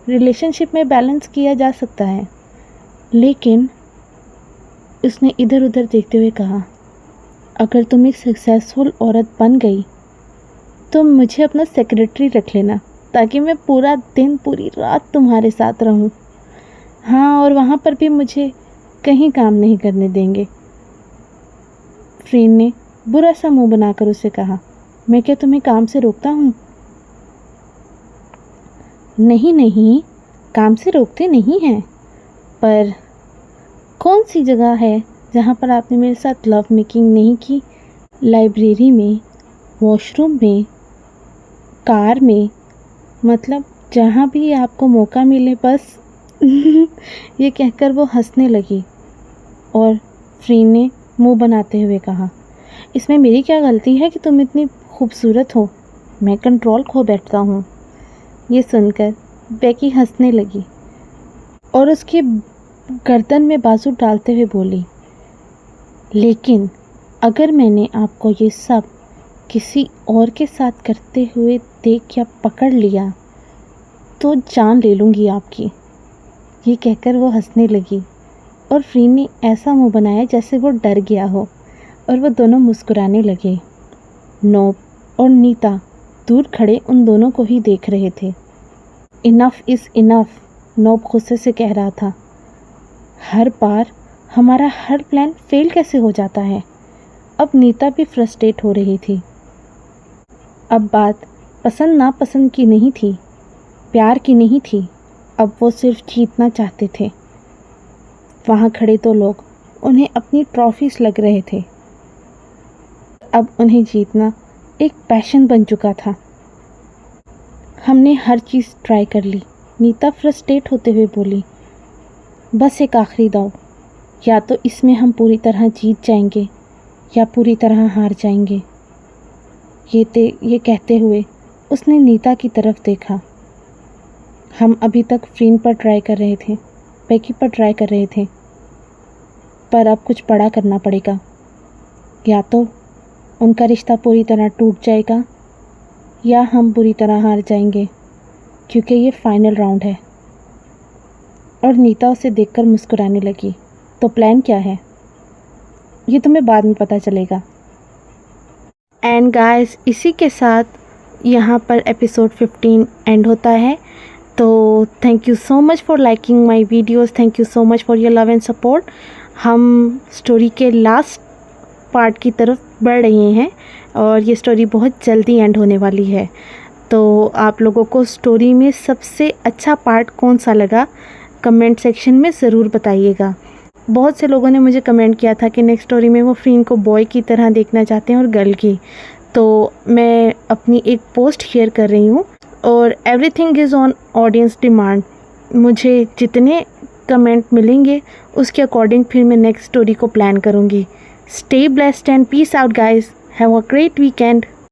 S1: रिलेशनशिप में बैलेंस किया जा सकता है। लेकिन उसने इधर उधर देखते हुए कहा, अगर तुम एक सक्सेसफुल औरत बन गई तो मुझे अपना सेक्रेटरी रख लेना, ताकि मैं पूरा दिन पूरी रात तुम्हारे साथ रहूं। हाँ, और वहाँ पर भी मुझे कहीं काम नहीं करने देंगे। फ्रीन ने बुरा सा मुंह बनाकर उसे कहा। मैं क्या तुम्हें काम से रोकता हूँ? नहीं नहीं, काम से रोकते नहीं हैं, पर कौन सी जगह है जहाँ पर आपने मेरे साथ लव मेकिंग नहीं की? लाइब्रेरी में, वॉशरूम में, कार में, मतलब जहाँ भी आपको मौका मिले बस। ये कहकर वो हंसने लगी और फ्रीन ने मुंह बनाते हुए कहा, इसमें मेरी क्या गलती है कि तुम इतनी खूबसूरत हो? मैं कंट्रोल खो बैठता हूँ। ये सुनकर बेकी हंसने लगी और उसके गर्दन में बाजू डालते हुए बोली, लेकिन अगर मैंने आपको ये सब किसी और के साथ करते हुए देख या पकड़ लिया तो जान ले लूँगी आपकी। ये कहकर वो हंसने लगी और फ्रीन ने ऐसा मुंह बनाया जैसे वो डर गया हो और वो दोनों मुस्कुराने लगे। नोब और नीता दूर खड़े उन दोनों को ही देख रहे थे। इनफ इज़ इनफ, नोब गुस्से से कह रहा था। हर बार हमारा हर प्लान फेल कैसे हो जाता है? अब नीता भी फ्रस्ट्रेट हो रही थी। अब बात पसंद नापसंद की नहीं थी, प्यार की नहीं थी, अब वो सिर्फ जीतना चाहते थे। वहाँ खड़े तो लोग उन्हें अपनी ट्रॉफीज लग रहे थे। अब उन्हें जीतना एक पैशन बन चुका था। हमने हर चीज़ ट्राई कर ली, नीता फ्रस्ट्रेट होते हुए बोली। बस एक आखिरी दाव, या तो इसमें हम पूरी तरह जीत जाएंगे या पूरी तरह हार जाएंगे। ये कहते हुए उसने नीता की तरफ देखा। हम अभी तक फ्रीन पर ट्राई कर रहे थे, बेकी पर ट्राई कर रहे थे, पर अब कुछ बड़ा करना पड़ेगा। या तो उनका रिश्ता पूरी तरह टूट जाएगा या हम बुरी तरह हार जाएंगे, क्योंकि ये फाइनल राउंड है। और नीता उसे देखकर मुस्कुराने लगी। तो प्लान क्या है, ये तुम्हें बाद में पता चलेगा। एंड गाइस, इसी के साथ यहाँ पर एपिसोड 15 एंड होता है। तो thank you so much for liking my videos, thank you so much for your love and support. हम स्टोरी के लास्ट पार्ट की तरफ बढ़ रहे हैं और ये स्टोरी बहुत जल्दी एंड होने वाली है। तो आप लोगों को स्टोरी में सबसे अच्छा पार्ट कौन सा लगा, कमेंट सेक्शन में ज़रूर बताइएगा। बहुत से लोगों ने मुझे कमेंट किया था कि नेक्स्ट स्टोरी में वो फ्रीन को बॉय की तरह देखना चाहते हैं और गर्ल की। तो मैं अपनी एक पोस्ट शेयर कर रही हूँ और everything is on audience demand. मुझे जितने कमेंट मिलेंगे उसके अकॉर्डिंग फिर मैं नेक्स्ट स्टोरी को प्लान करूँगी। Stay blessed and peace out, guys. Have a great weekend.